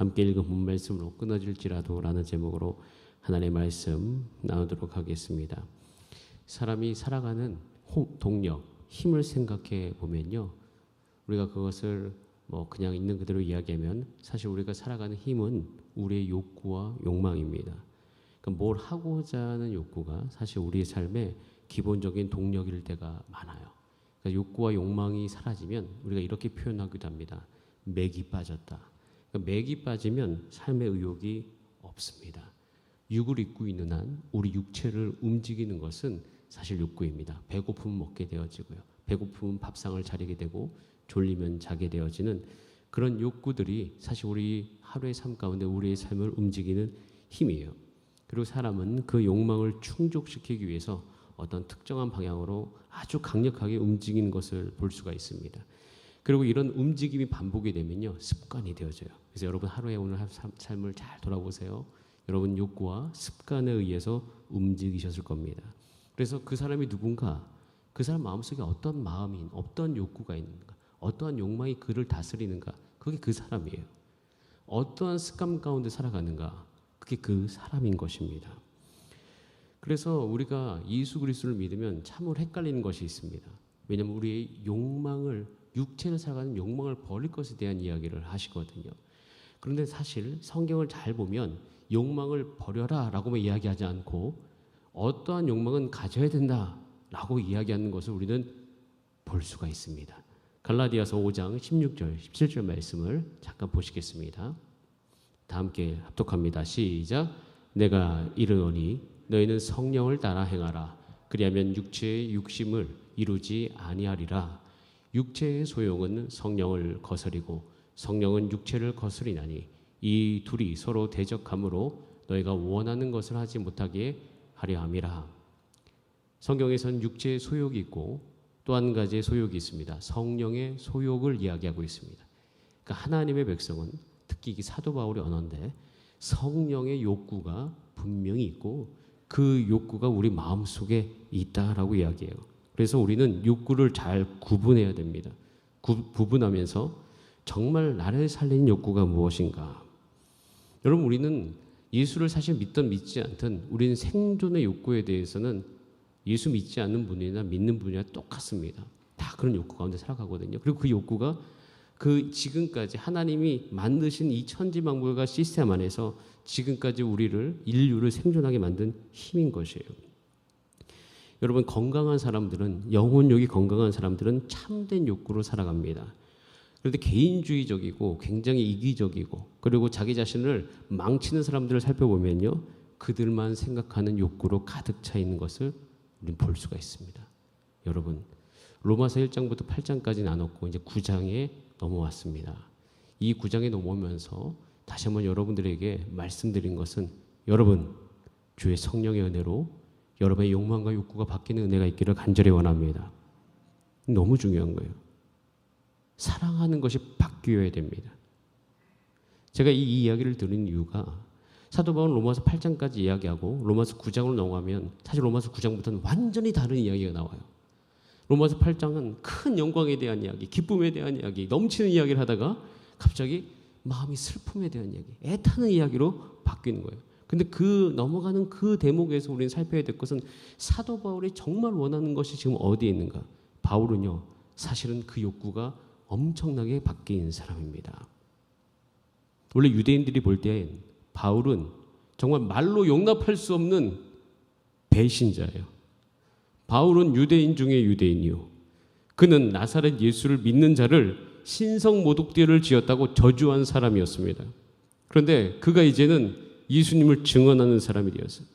함께 읽은 본 말씀으로 끊어질지라도 라는 제목으로 하나님의 말씀 나누도록 하겠습니다. 사람이 살아가는 동력, 힘을 생각해 보면요, 우리가 그것을 그냥 있는 그대로 이야기하면 사실 우리가 살아가는 힘은 우리의 욕구와 욕망입니다. 그러니까 뭘 하고자 하는 욕구가 사실 우리의 삶의 기본적인 동력일 때가 많아요. 그러니까 욕구와 욕망이 사라지면 우리가 이렇게 표현하기도 합니다. 맥이 빠졌다. 그러니까 맥이 빠지면 삶의 의욕이 없습니다. 육을 입고 있는 한 우리 육체를 움직이는 것은 사실 욕구입니다. 배고프면 먹게 되어지고요. 배고프면 밥상을 차리게 되고 졸리면 자게 되어지는 그런 욕구들이 사실 우리 하루의 삶 가운데 우리의 삶을 움직이는 힘이에요. 그리고 사람은 그 욕망을 충족시키기 위해서 어떤 특정한 방향으로 아주 강력하게 움직이는 것을 볼 수가 있습니다. 그리고 이런 움직임이 반복이 되면요, 습관이 되어져요. 그래서 여러분 하루에 오늘 삶을 잘 돌아보세요. 여러분 욕구와 습관에 의해서 움직이셨을 겁니다. 그래서 그 사람이 누군가, 그 사람 마음속에 어떤 마음이, 어떤 욕구가 있는가, 어떠한 욕망이 그를 다스리는가, 그게 그 사람이에요. 어떠한 습관 가운데 살아가는가, 그게 그 사람인 것입니다. 그래서 우리가 예수 그리스도를 믿으면 참으로 헷갈리는 것이 있습니다. 왜냐하면 우리의 욕망을, 육체를 살아가는 욕망을 버릴 것에 대한 이야기를 하시거든요. 그런데 사실 성경을 잘 보면 욕망을 버려라 라고만 이야기하지 않고 어떠한 욕망은 가져야 된다 라고 이야기하는 것을 우리는 볼 수가 있습니다. 갈라디아서 5장 16절 17절 말씀을 잠깐 보시겠습니다. 다 함께 합독합니다. 시작. 내가 이르노니 너희는 성령을 따라 행하라. 그리하면 육체의 욕심을 이루지 아니하리라. 육체의 소욕은 성령을 거스리고 성령은 육체를 거스리나니 이 둘이 서로 대적하므로 너희가 원하는 것을 하지 못하게 하려 함이라. 성경에서는 육체의 소욕이 있고 또 한 가지의 소욕이 있습니다. 성령의 소욕을 이야기하고 있습니다. 그러니까 하나님의 백성은 특히 이 사도 바울의 언어인데 성령의 욕구가 분명히 있고 그 욕구가 우리 마음속에 있다라고 이야기해요. 그래서 우리는 욕구를 잘 구분해야 됩니다. 구분하면서 정말 나를 살리는 욕구가 무엇인가. 여러분, 우리는 예수를 사실 믿든 믿지 않든 우리는 생존의 욕구에 대해서는 예수 믿지 않는 분이나 믿는 분이나 똑같습니다. 다 그런 욕구 가운데 살아가거든요. 그리고 그 욕구가 그 지금까지 하나님이 만드신 이 천지만물과 시스템 안에서 지금까지 인류를 생존하게 만든 힘인 것이에요. 여러분, 건강한 사람들은, 영혼력이 건강한 사람들은 참된 욕구로 살아갑니다. 그런데 개인주의적이고 굉장히 이기적이고 그리고 자기 자신을 망치는 사람들을 살펴보면요, 그들만 생각하는 욕구로 가득 차 있는 것을 우리는 볼 수가 있습니다. 여러분, 로마서 1장부터 8장까지 나눴고 이제 9장에 넘어왔습니다. 이 9장에 넘어오면서 다시 한번 여러분들에게 말씀드린 것은, 여러분, 주의 성령의 은혜로 여러분의 욕망과 욕구가 바뀌는 은혜가 있기를 간절히 원합니다. 너무 중요한 거예요. 사랑하는 것이 바뀌어야 됩니다. 제가 이 이야기를 들은 이유가 사도 바울은 로마서 8장까지 이야기하고 로마서 9장으로 넘어가면 사실 로마서 9장부터는 완전히 다른 이야기가 나와요. 로마서 8장은 큰 영광에 대한 이야기, 기쁨에 대한 이야기, 넘치는 이야기를 하다가 갑자기 마음이 슬픔에 대한 이야기, 애타는 이야기로 바뀌는 거예요. 근데 그 넘어가는 그 대목에서 우리는 살펴야 될 것은 사도 바울이 정말 원하는 것이 지금 어디에 있는가. 바울은요, 사실은 그 욕구가 엄청나게 바뀐 사람입니다. 원래 유대인들이 볼 때 바울은 정말 말로 용납할 수 없는 배신자예요. 바울은 유대인 중에 유대인이요, 그는 나사렛 예수를 믿는 자를 신성모독죄를 지었다고 저주한 사람이었습니다. 그런데 그가 이제는 예수님을 증언하는 사람이 되었어요.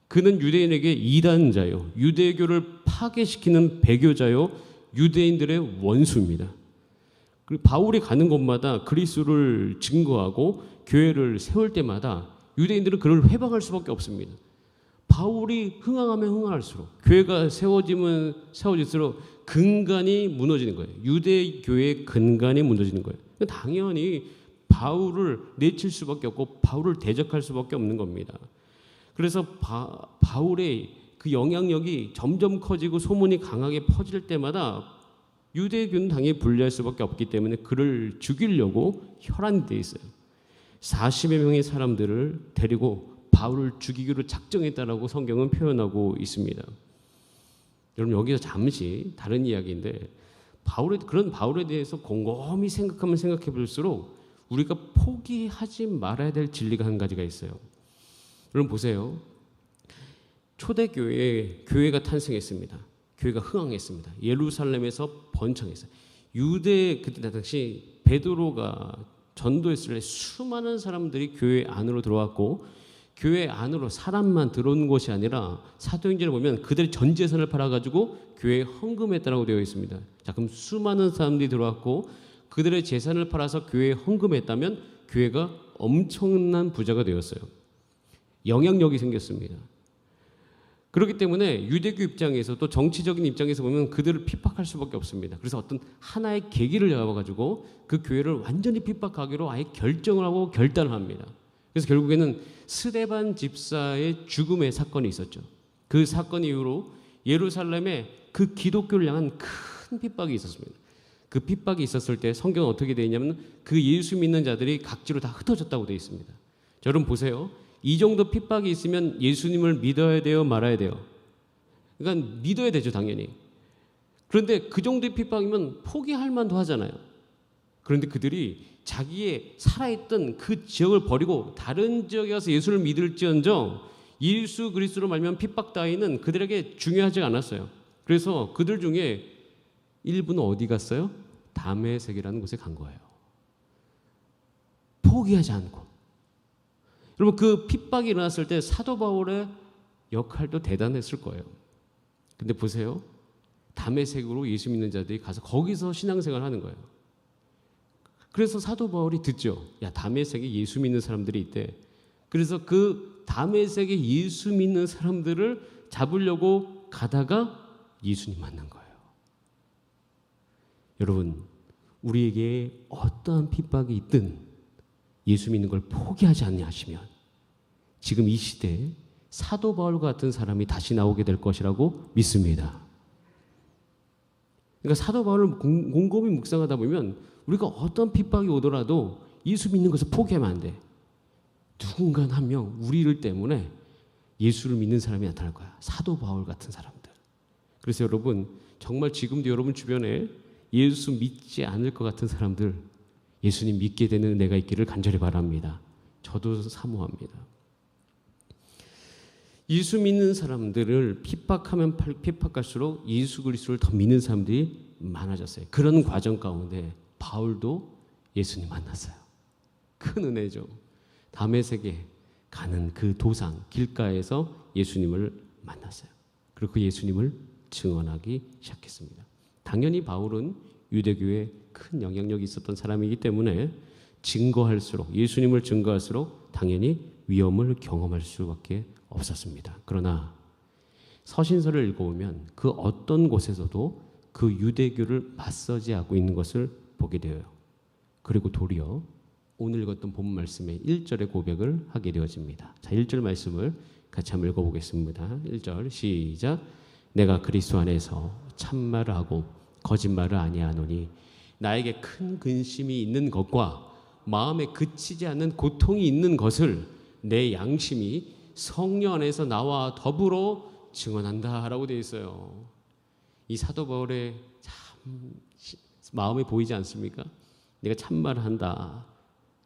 그는 유대인에게 이단자요, 유대교를 파괴시키는 배교자요, 유대인들의 원수입니다. 그리고 바울이 가는 곳마다 그리스도를 증거하고 교회를 세울 때마다 유대인들은 그를 회방할 수밖에 없습니다. 바울이 흥황하면 흥황할수록, 교회가 세워지면 세워질수록 근간이 무너지는 거예요. 유대교회의 근간이 무너지는 거예요. 당연히 바울을 내칠 수밖에 없고 바울을 대적할 수밖에 없는 겁니다. 그래서 바울의 그 영향력이 점점 커지고 소문이 강하게 퍼질 때마다 유대교는 당연히 분리할 수밖에 없기 때문에 그를 죽이려고 혈안돼 있어요. 40여 명의 사람들을 데리고 바울을 죽이기로 작정했다라고 성경은 표현하고 있습니다. 여러분 여기서 잠시 다른 이야기인데 그런 바울에 대해서 곰곰이 생각하면 생각해 볼수록 우리가 포기하지 말아야 될 진리가 한 가지가 있어요. 여러분 보세요. 초대교회에 교회가 탄생했습니다. 교회가 흥황했습니다. 예루살렘에서 번창했어요. 그때 당시 베드로가 전도했을 때 수많은 사람들이 교회 안으로 들어왔고 교회 안으로 사람만 들어온 것이 아니라 사도행전을 보면 그들이 전 재산을 팔아가지고 교회에 헌금했다라고 되어 있습니다. 자, 그럼 수많은 사람들이 들어왔고 그들의 재산을 팔아서 교회에 헌금했다면 교회가 엄청난 부자가 되었어요. 영향력이 생겼습니다. 그렇기 때문에 유대교 입장에서 또 정치적인 입장에서 보면 그들을 핍박할 수밖에 없습니다. 그래서 어떤 하나의 계기를 잡아가지고 그 교회를 완전히 핍박하기로 아예 결정을 하고 결단을 합니다. 그래서 결국에는 스데반 집사의 죽음의 사건이 있었죠. 그 사건 이후로 예루살렘에 그 기독교를 향한 큰 핍박이 있었습니다. 그 핍박이 있었을 때 성경은 어떻게 되어 있냐면 그 예수 믿는 자들이 각지로 다 흩어졌다고 되어 있습니다. 자, 여러분 보세요. 이 정도 핍박이 있으면 예수님을 믿어야 돼요, 말아야 돼요? 그러니까 믿어야 되죠, 당연히. 그런데 그 정도의 핍박이면 포기할 만도 하잖아요. 그런데 그들이 자기의 살아있던 그 지역을 버리고 다른 지역에 가서 예수를 믿을지언정 예수 그리스도로 말미암은 핍박 따위는 그들에게 중요하지 않았어요. 그래서 그들 중에 일부는 어디 갔어요? 다메섹이라는 곳에 간 거예요. 포기하지 않고. 여러분 그 핍박이 일어났을 때 사도 바울의 역할도 대단했을 거예요. 근데 보세요. 다메섹으로 예수 믿는 자들이 가서 거기서 신앙생활을 하는 거예요. 그래서 사도 바울이 듣죠. 야, 다메섹에 예수 믿는 사람들이 있대. 그래서 그 다메섹에 예수 믿는 사람들을 잡으려고 가다가 예수님 만난 거예요. 여러분, 우리에게 어떠한 핍박이 있든 예수 믿는 걸 포기하지 않냐 하시면 지금 이 시대에 사도 바울 같은 사람이 다시 나오게 될 것이라고 믿습니다. 그러니까 사도 바울을 곰곰이 묵상하다 보면 우리가 어떤 핍박이 오더라도 예수 믿는 것을 포기하면 안 돼. 누군가 한 명 우리를 때문에 예수를 믿는 사람이 나타날 거야. 사도 바울 같은 사람들. 그래서 여러분 정말 지금도 여러분 주변에 예수 믿지 않을 것 같은 사람들 예수님 믿게 되는 은혜가 있기를 간절히 바랍니다. 저도 사모합니다. 예수 믿는 사람들을 핍박하면 핍박할수록 예수 그리스도를 더 믿는 사람들이 많아졌어요. 그런 과정 가운데 바울도 예수님 만났어요. 큰 은혜죠. 다메섹에 가는 그 도상 길가에서 예수님을 만났어요. 그리고 그 예수님을 증언하기 시작했습니다. 당연히 바울은 유대교에 큰 영향력이 있었던 사람이기 때문에 증거할수록 예수님을 증거할수록 당연히 위험을 경험할 수밖에 없었습니다. 그러나 서신서를 읽어보면 그 어떤 곳에서도 그 유대교를 맞서지하고 있는 것을 보게 되어요. 그리고 도리어 오늘 읽었던 본 말씀의 1절의 고백을 하게 되어집니다. 자, 1절 말씀을 같이 한번 읽어보겠습니다. 1절 시작. 내가 그리스도 안에서 참말을 하고 거짓말을 아니하노니 나에게 큰 근심이 있는 것과 마음에 그치지 않는 고통이 있는 것을 내 양심이 성령 안에서 나와 더불어 증언한다 라고 되어 있어요. 이 사도 바울의 참 마음에 보이지 않습니까? 내가 참말을 한다.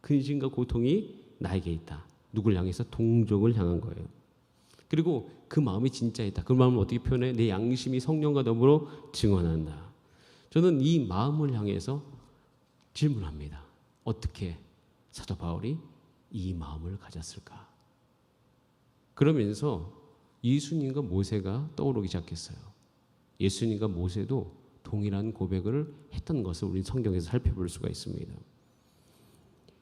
근심과 고통이 나에게 있다. 누굴 향해서? 동족을 향한 거예요. 그리고 그 마음이 진짜 있다. 그 마음을 어떻게 표현해? 내 양심이 성령과 더불어 증언한다. 저는 이 마음을 향해서 질문합니다. 어떻게 사도 바울이 이 마음을 가졌을까? 그러면서 예수님과 모세가 떠오르기 시작했어요. 예수님과 모세도 동일한 고백을 했던 것을 우리 성경에서 살펴볼 수가 있습니다.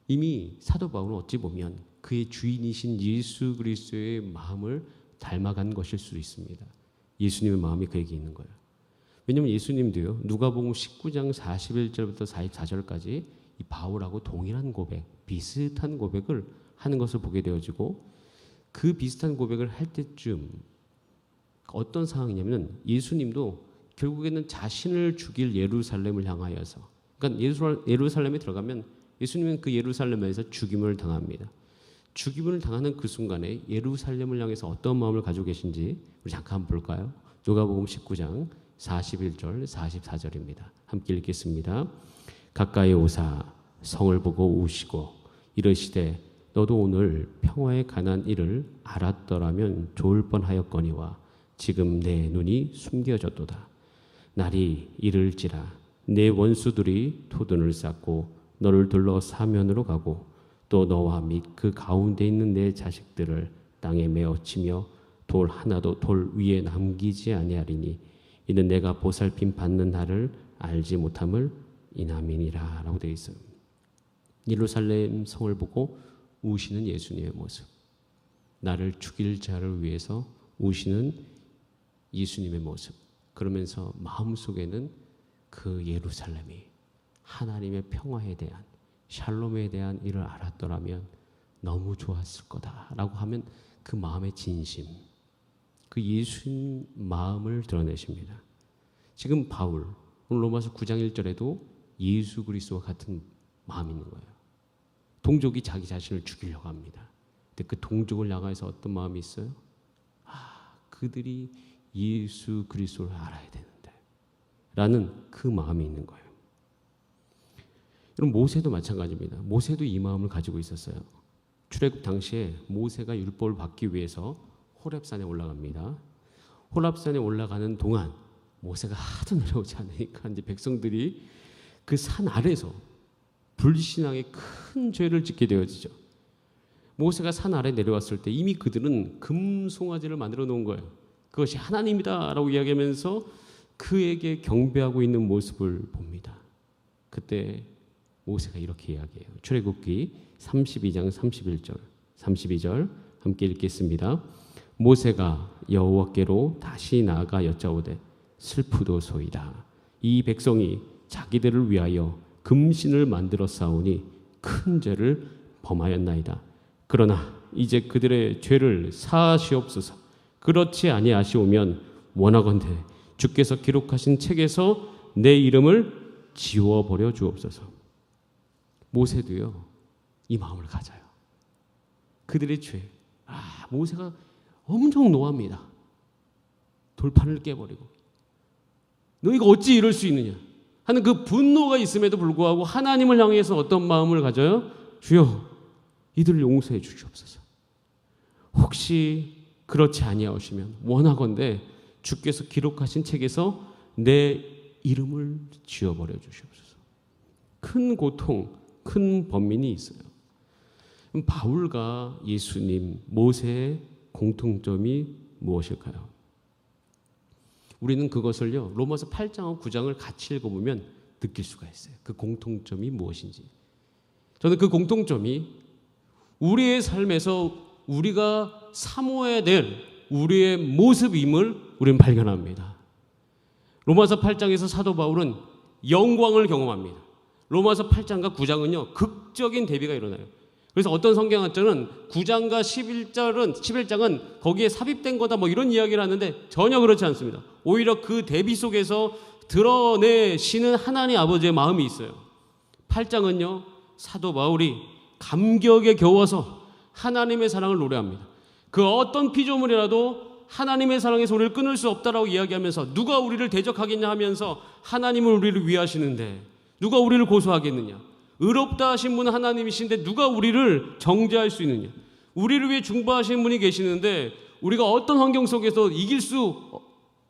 이미 사도 바울은 어찌 보면 그의 주인이신 예수 그리스도의 마음을 닮아간 것일 수도 있습니다. 예수님의 마음이 그에게 있는 거예요. 왜냐하면 예수님도요. 누가복음 19장 41절부터 44절까지 이 바울하고 동일한 고백, 비슷한 고백을 하는 것을 보게 되어지고 그 비슷한 고백을 할 때쯤 어떤 상황이냐면 예수님도 결국에는 자신을 죽일 예루살렘을 향하여서 그러니까 예루살렘에 들어가면 예수님은 그 예루살렘에서 죽임을 당합니다. 죽임을 당하는 그 순간에 예루살렘을 향해서 어떤 마음을 가지고 계신지 우리 잠깐 볼까요? 누가복음 19장 41절 44절입니다. 함께 읽겠습니다. 가까이 오사 성을 보고 우시고 이르시되 너도 오늘 평화에 관한 일을 알았더라면 좋을 뻔하였거니와 지금 내 눈이 숨겨졌도다. 날이 이를지라 내 원수들이 토둔을 쌓고 너를 둘러 사면으로 가고 또 너와 및 그 가운데 있는 내 자식들을 땅에 메어치며 돌 하나도 돌 위에 남기지 아니하리니 이는 내가 보살핌 받는 날을 알지 못함을 인함이니라 라고 되어 있어요. 예루살렘 성을 보고 우시는 예수님의 모습, 나를 죽일 자를 위해서 우시는 예수님의 모습, 그러면서 마음속에는 그 예루살렘이 하나님의 평화에 대한 샬롬에 대한 일을 알았더라면 너무 좋았을 거다라고 하면 그 마음의 진심, 그 예수님 마음을 드러내십니다. 지금 바울 오늘 로마서 9장 1절에도 예수 그리스도와 같은 마음이 있는 거예요. 동족이 자기 자신을 죽이려고 합니다. 근데 그 동족을 향해서 어떤 마음이 있어요? 그들이 예수 그리스도를 알아야 되는데 라는 그 마음이 있는 거예요. 여러분, 모세도 마찬가지입니다. 모세도 이 마음을 가지고 있었어요. 출애굽 당시에 모세가 율법을 받기 위해서 호렙산에 올라갑니다. 호렙산에 올라가는 동안 모세가 하도 내려오지 않으니까 이제 백성들이 그 산 아래에서 불신앙의 큰 죄를 짓게 되어지죠. 모세가 산 아래 내려왔을 때 이미 그들은 금송아지를 만들어 놓은 거예요. 그것이 하나님이다라고 이야기하면서 그에게 경배하고 있는 모습을 봅니다. 그때 모세가 이렇게 이야기해요. 출애굽기 32장 31절 32절 함께 읽겠습니다. 모세가 여호와께로 다시 나아가 여짜오되 슬프도소이다. 이 백성이 자기들을 위하여 금신을 만들어 싸우니 큰 죄를 범하였나이다. 그러나 이제 그들의 죄를 사하시옵소서. 그렇지 아니하시오면 원하건대 주께서 기록하신 책에서 내 이름을 지워버려 주옵소서. 모세도요 이 마음을 가져요. 그들의 죄. 모세가 엄청 노합니다. 돌판을 깨버리고 너희가 어찌 이럴 수 있느냐 하는 그 분노가 있음에도 불구하고 하나님을 향해서 어떤 마음을 가져요? 주여 이들을 용서해 주시옵소서. 혹시 그렇지 아니하시면 원하건대 주께서 기록하신 책에서 내 이름을 지워버려 주시옵소서. 큰 고통, 큰 번민이 있어요. 바울과 예수님, 모세의 공통점이 무엇일까요? 우리는 그것을요 로마서 8장하고 9장을 같이 읽어보면 느낄 수가 있어요. 그 공통점이 무엇인지. 저는 그 공통점이 우리의 삶에서 우리가 사모해야 될 우리의 모습임을 우리는 발견합니다. 로마서 8장에서 사도 바울은 영광을 경험합니다. 로마서 8장과 9장은요 극적인 대비가 일어나요. 그래서 어떤 성경학자는 9장과 11장은 거기에 삽입된 거다 뭐 이런 이야기를 하는데 전혀 그렇지 않습니다. 오히려 그 대비 속에서 드러내시는 하나님 아버지의 마음이 있어요. 8장은요 사도 바울이 감격에 겨워서 하나님의 사랑을 노래합니다. 그 어떤 피조물이라도 하나님의 사랑에서 우리를 끊을 수 없다라고 이야기하면서 누가 우리를 대적하겠냐 하면서 하나님은 우리를 위하시는데 누가 우리를 고소하겠느냐. 의롭다 하신 분은 하나님이신데 누가 우리를 정죄할 수 있느냐. 우리를 위해 중보하신 분이 계시는데 우리가 어떤 환경 속에서 이길 수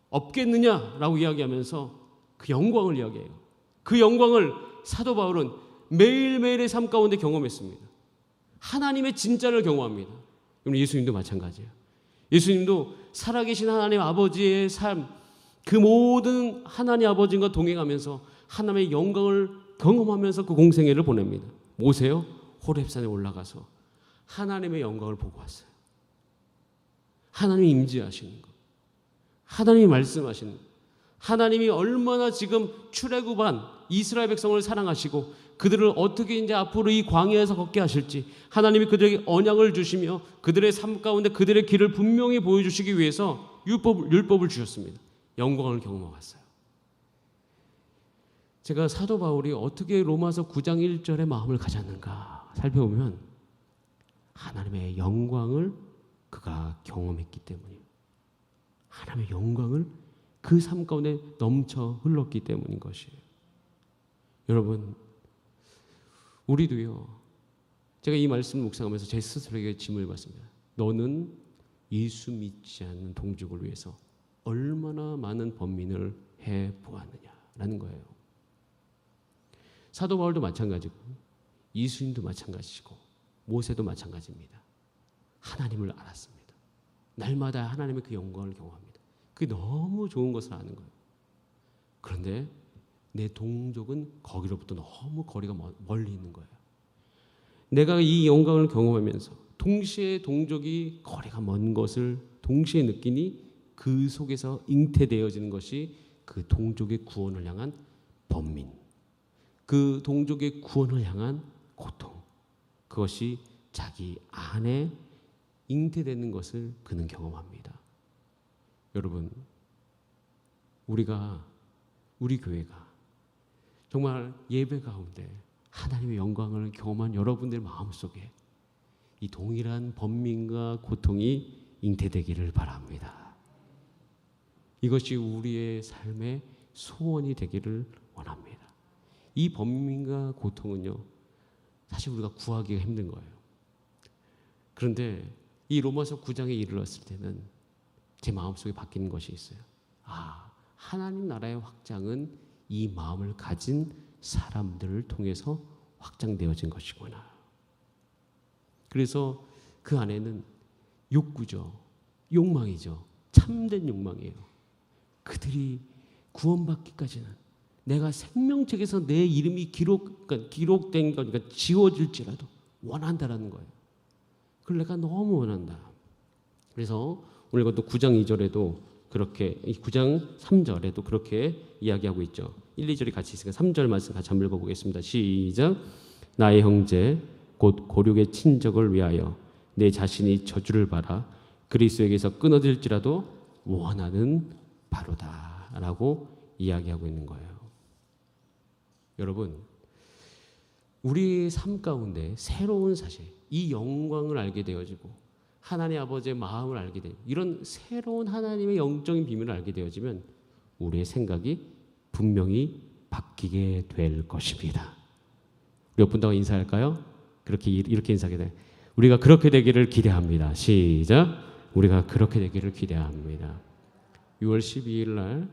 없겠느냐라고 이야기하면서 그 영광을 이야기해요. 그 영광을 사도 바울은 매일매일의 삶 가운데 경험했습니다. 하나님의 진짜를 경험합니다. 예수님도 마찬가지예요. 예수님도 살아계신 하나님 아버지의 삶, 그 모든 하나님 아버지와 동행하면서 하나님의 영광을 경험하면서 그 공생애를 보냅니다. 모세요 호렙산에 올라가서 하나님의 영광을 보고 왔어요. 하나님이 임재하시는 것, 하나님이 말씀하시는 것, 하나님이 얼마나 지금 출애굽한 이스라엘 백성을 사랑하시고 그들을 어떻게 이제 앞으로 이 광야에서 걷게 하실지 하나님이 그들에게 언약을 주시며 그들의 삶 가운데 그들의 길을 분명히 보여주시기 위해서 율법을 주셨습니다. 영광을 경험했어요. 제가 사도 바울이 어떻게 로마서 9장 1절에 마음을 가졌는가 살펴보면 하나님의 영광을 그가 경험했기 때문이에요. 하나님의 영광을 그 삶 가운데 넘쳐 흘렀기 때문인 것이에요. 여러분, 우리도요. 제가 이 말씀을 묵상하면서 제 스스로에게 질문을 받습니다. 너는 예수 믿지 않는 동족을 위해서 얼마나 많은 번민을 해보았느냐라는 거예요. 사도 바울도 마찬가지고 예수님도 마찬가지고 모세도 마찬가지입니다. 하나님을 알았습니다. 날마다 하나님의 그 영광을 경험합니다. 그게 너무 좋은 것을 아는 거예요. 그런데 내 동족은 거기로부터 너무 거리가 멀리 있는 거예요. 내가 이 영광을 경험하면서 동시에 동족이 거리가 먼 것을 동시에 느끼니 그 속에서 잉태되어지는 것이 그 동족의 구원을 향한 번민, 그 동족의 구원을 향한 고통, 그것이 자기 안에 잉태되는 것을 그는 경험합니다. 여러분, 우리 교회가 정말 예배 가운데 하나님의 영광을 경험한 여러분들 마음속에 이 동일한 번민과 고통이 잉태되기를 바랍니다. 이것이 우리의 삶의 소원이 되기를 원합니다. 이 번민과 고통은요, 사실 우리가 구하기가 힘든 거예요. 그런데 이 로마서 9장에 이르렀을 때는 제 마음속에 바뀌는 것이 있어요. 하나님 나라의 확장은 이 마음을 가진 사람들을 통해서 확장되어진 것이구나. 그래서 그 안에는 욕구죠. 욕망이죠. 참된 욕망이에요. 그들이 구원받기까지는 내가 생명책에서 내 이름이 기록된 거니까 지워질지라도 원한다라는 거예요. 그걸 내가 너무 원한다. 그래서 오늘 이것도 9장 2절에도 그렇게 9장 3절에도 그렇게 이야기하고 있죠. 1, 2절이 같이 있으니까 3절 말씀 같이 한번 읽어보겠습니다. 시작. 나의 형제 곧 고륙의 친족을 위하여 내 자신이 저주를 받아 그리스도에게서 끊어질지라도 원하는 바로다 라고 이야기하고 있는 거예요. 여러분, 우리 삶 가운데 새로운 사실, 이 영광을 알게 되어지고 하나님 아버지의 마음을 알게 되고 이런 새로운 하나님의 영적인 비밀을 알게 되어지면 우리의 생각이 분명히 바뀌게 될 것입니다. 우리 옆 분하고 인사할까요? 이렇게 인사하게 돼. 우리가 그렇게 되기를 기대합니다. 시작. 우리가 그렇게 되기를 기대합니다. 6월 12일 날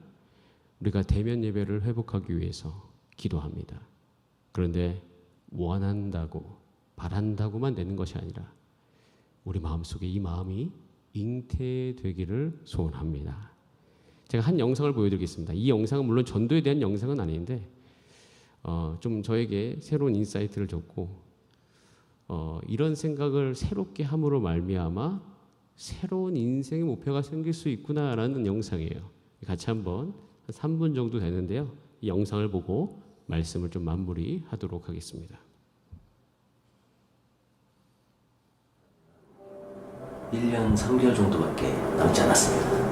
우리가 대면 예배를 회복하기 위해서 기도합니다. 그런데 원한다고 바란다고만 되는 것이 아니라 우리 마음속에 이 마음이 잉태되기를 소원합니다. 제가 한 영상을 보여드리겠습니다. 이 영상은 물론 전도에 대한 영상은 아닌데 좀 저에게 새로운 인사이트를 줬고 이런 생각을 새롭게 함으로 말미암아 새로운 인생의 목표가 생길 수 있구나라는 영상이에요. 같이 한번 3분 정도 되는데요. 이 영상을 보고 말씀을 좀 마무리하도록 하겠습니다. 1년 3개월 정도밖에 남지 않았습니다.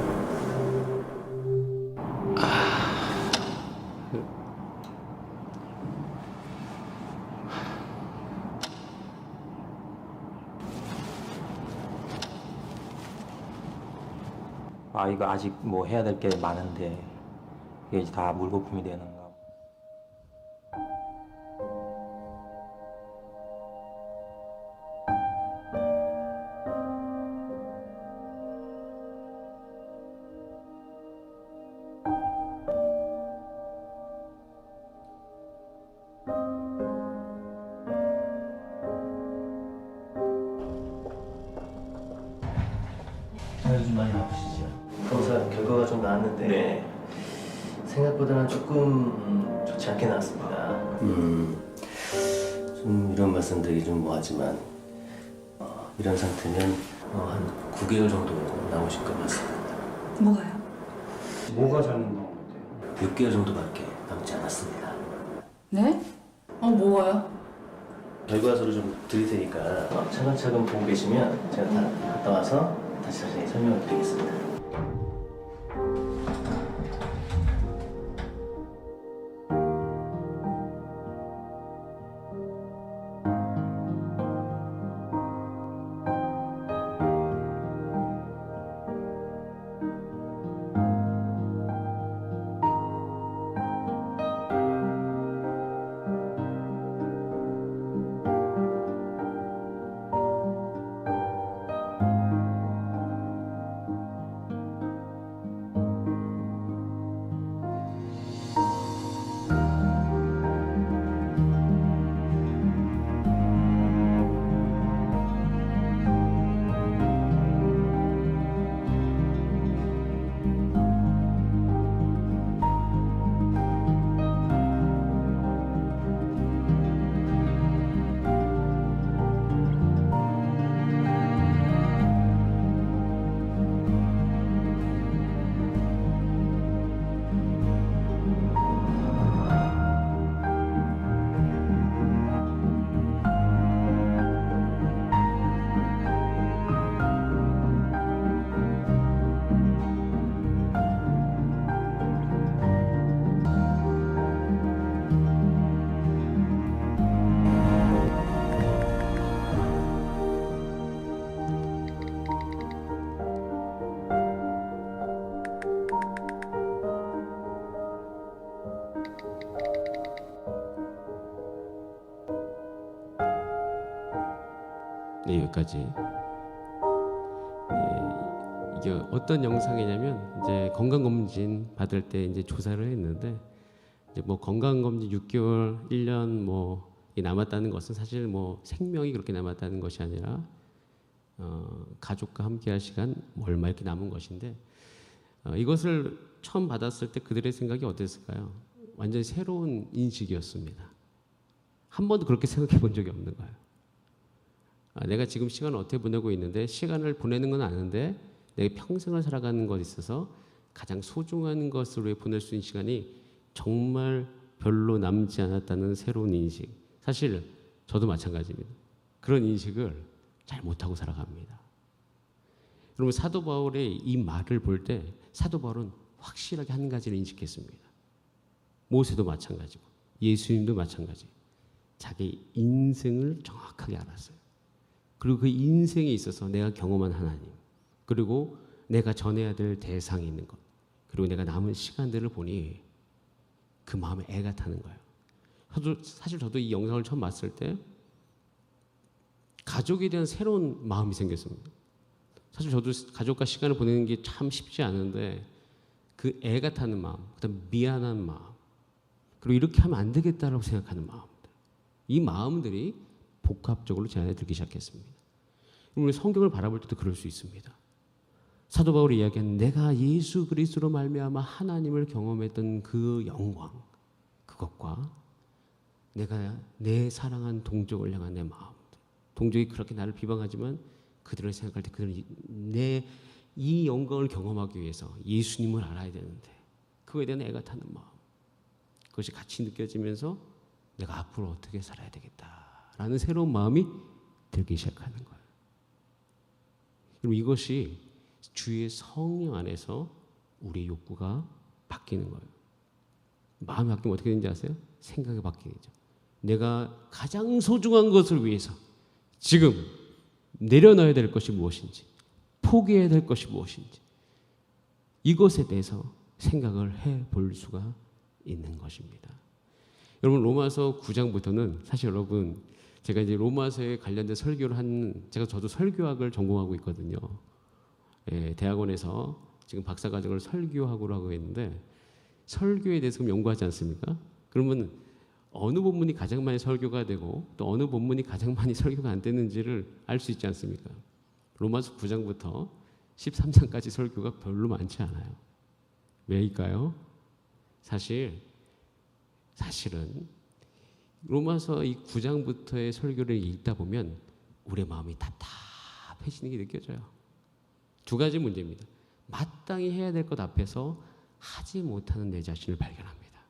이거 아직 뭐 해야 될 게 많은데 이게 이제 다 물거품이 되는가. 요즘 많이 아프시죠? 검사 결과가 좀 나왔는데 생각보다는 조금 좋지 않게 나왔습니다. 좀 이런 말씀드리기 좀 뭐하지만 이런 상태면 한 9개월 정도 남으실 것 같습니다. 뭐가요? 뭐가 잘못 나온 건데요? 6개월 정도밖에 남지 않았습니다. 네? 뭐가요? 결과서를 좀 드릴 테니까 차근차근 보고 계시면 제가 다 갔다 와서 다시 자세히 설명을 드리겠습니다. 네, 여기까지. 네, 이게 어떤 영상이냐면 이제 건강검진 받을 때 이제 조사를 했는데 이제 뭐 건강검진 6개월, 1년 뭐 남았다는 것은 사실 뭐 생명이 그렇게 남았다는 것이 아니라 가족과 함께할 시간 뭐 얼마 이렇게 남은 것인데 이것을 처음 받았을 때 그들의 생각이 어땠을까요? 완전히 새로운 인식이었습니다. 한 번도 그렇게 생각해 본 적이 없는 거예요. 내가 지금 시간을 어떻게 보내고 있는데 시간을 보내는 건 아는데 내가 평생을 살아가는 것에 있어서 가장 소중한 것으로 보낼 수 있는 시간이 정말 별로 남지 않았다는 새로운 인식. 사실 저도 마찬가지입니다. 그런 인식을 잘 못하고 살아갑니다. 여러분 사도 바울의 이 말을 볼 때 사도 바울은 확실하게 한 가지를 인식했습니다. 모세도 마찬가지고 예수님도 마찬가지. 자기 인생을 정확하게 알았어요. 그리고 그 인생에 있어서 내가 경험한 하나님, 그리고 내가 전해야 될 대상이 있는 것, 그리고 내가 남은 시간들을 보니 그 마음에 애가 타는 거예요. 사실 저도 이 영상을 처음 봤을 때 가족에 대한 새로운 마음이 생겼습니다. 사실 저도 가족과 시간을 보내는 게 참 쉽지 않은데 그 애가 타는 마음, 그다음 미안한 마음, 그리고 이렇게 하면 안 되겠다라고 생각하는 마음들, 이 마음들이 복합적으로 제 안에 들기 시작했습니다. 우리 성경을 바라볼 때도 그럴 수 있습니다. 사도 바울이 이야기한 내가 예수 그리스도로 말미암아 하나님을 경험했던 그 영광, 그것과 내가 내 사랑한 동족을 향한 내 마음, 동족이 그렇게 나를 비방하지만 그들을 생각할 때 그들은 내 이 영광을 경험하기 위해서 예수님을 알아야 되는데 그거에 대한 애가 타는 마음, 그것이 같이 느껴지면서 내가 앞으로 어떻게 살아야 되겠다라는 새로운 마음이 들기 시작하는 거예요. 그럼 이것이 주의 성령 안에서 우리의 욕구가 바뀌는 거예요. 마음이 바뀌면 어떻게 되는지 아세요? 생각이 바뀌죠. 내가 가장 소중한 것을 위해서 지금 내려놔야 될 것이 무엇인지, 포기해야 될 것이 무엇인지, 이것에 대해서 생각을 해볼 수가 있는 것입니다. 여러분 로마서 9장부터는 사실 여러분 제가 이제 로마서에 관련된 설교를 저도 설교학을 전공하고 있거든요. 대학원에서 지금 박사과정을 설교학으로 있는데 설교에 대해서 그럼 연구하지 않습니까? 그러면 어느 본문이 가장 많이 설교가 되고 또 어느 본문이 가장 많이 설교가 안 되는지를 알 수 있지 않습니까? 로마서 9장부터 13장까지 설교가 별로 많지 않아요. 왜일까요? 사실은 로마서 이 9장부터의 설교를 읽다 보면 우리의 마음이 답답해지는 게 느껴져요. 두 가지 문제입니다. 마땅히 해야 될 것 앞에서 하지 못하는 내 자신을 발견합니다.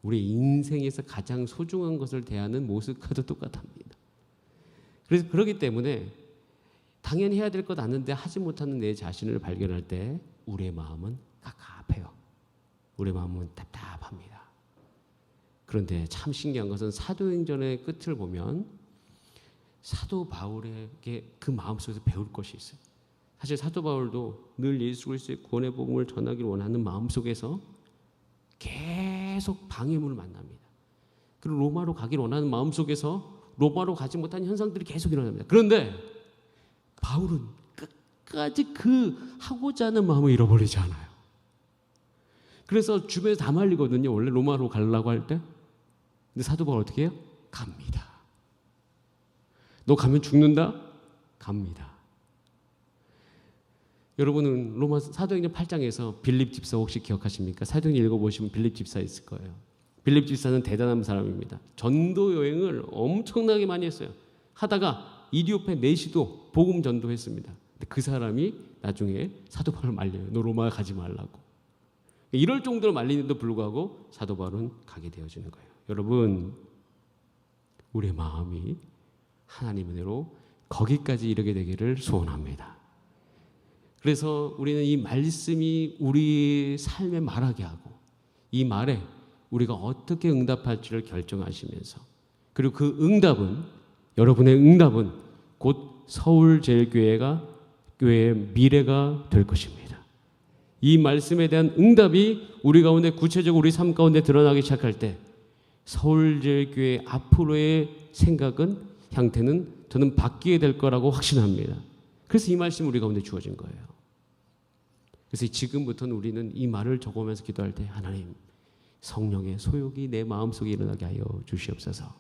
우리 인생에서 가장 소중한 것을 대하는 모습과도 똑같합니다. 그래서 그렇기 때문에 당연히 해야 될 것 아는데 하지 못하는 내 자신을 발견할 때 우리의 마음은 갑갑해요. 우리의 마음은 답답합니다. 그런데 참 신기한 것은 사도행전의 끝을 보면 사도 바울에게 그 마음속에서 배울 것이 있어요. 사실 사도 바울도 늘 예수 그리스도의 구원의 복음을 전하기를 원하는 마음속에서 계속 방해물을 만납니다. 그리고 로마로 가기를 원하는 마음속에서 로마로 가지 못한 현상들이 계속 일어납니다. 그런데 바울은 끝까지 그 하고자 하는 마음을 잃어버리지 않아요. 그래서 주변에서 다 말리거든요. 원래 로마로 가려고 할 때. 근데 사도 바울 어떻게 해요? 갑니다. 너 가면 죽는다? 갑니다. 여러분은 로마 사도행전 8장에서 빌립 집사 혹시 기억하십니까? 사도행전 읽어보시면 빌립 집사 있을 거예요. 빌립 집사는 대단한 사람입니다. 전도 여행을 엄청나게 많이 했어요. 하다가 이디오페 내시도 복음 전도했습니다. 근데 그 사람이 나중에 사도 바울을 말려요. 너 로마 가지 말라고. 이럴 정도로 말리는데도 불구하고 사도 바울은 가게 되어지는 거예요. 여러분, 우리의 마음이 하나님의 은혜로 거기까지 이르게 되기를 소원합니다. 그래서 우리는 이 말씀이 우리 삶에 말하게 하고 이 말에 우리가 어떻게 응답할지를 결정하시면서, 그리고 그 응답은, 여러분의 응답은 곧 서울제일교회의 미래가 될 것입니다. 이 말씀에 대한 응답이 우리 가운데 구체적으로 우리 삶 가운데 드러나기 시작할 때 서울제일교회 앞으로의 생각은, 형태는 저는 바뀌게 될 거라고 확신합니다. 그래서 이 말씀이 우리 가운데 주어진 거예요. 그래서 지금부터는 우리는 이 말을 적으면서 기도할 때 하나님 성령의 소욕이 내 마음속에 일어나게 하여 주시옵소서.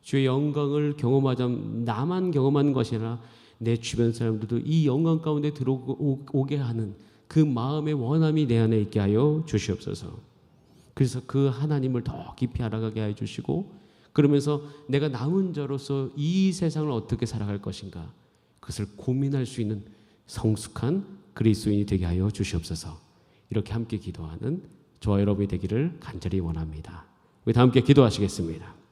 주의 영광을 경험하자면 나만 경험한 것이 아니라 내 주변 사람들도 이 영광 가운데 들어오게 하는 그 마음의 원함이 내 안에 있게 하여 주시옵소서. 그래서 그 하나님을 더 깊이 알아가게 해 주시고 그러면서 내가 남은 자로서 이 세상을 어떻게 살아갈 것인가 그것을 고민할 수 있는 성숙한 그리스도인이 되게 하여 주시옵소서. 이렇게 함께 기도하는 저와 여러분이 되기를 간절히 원합니다. 우리 다 함께 기도하시겠습니다.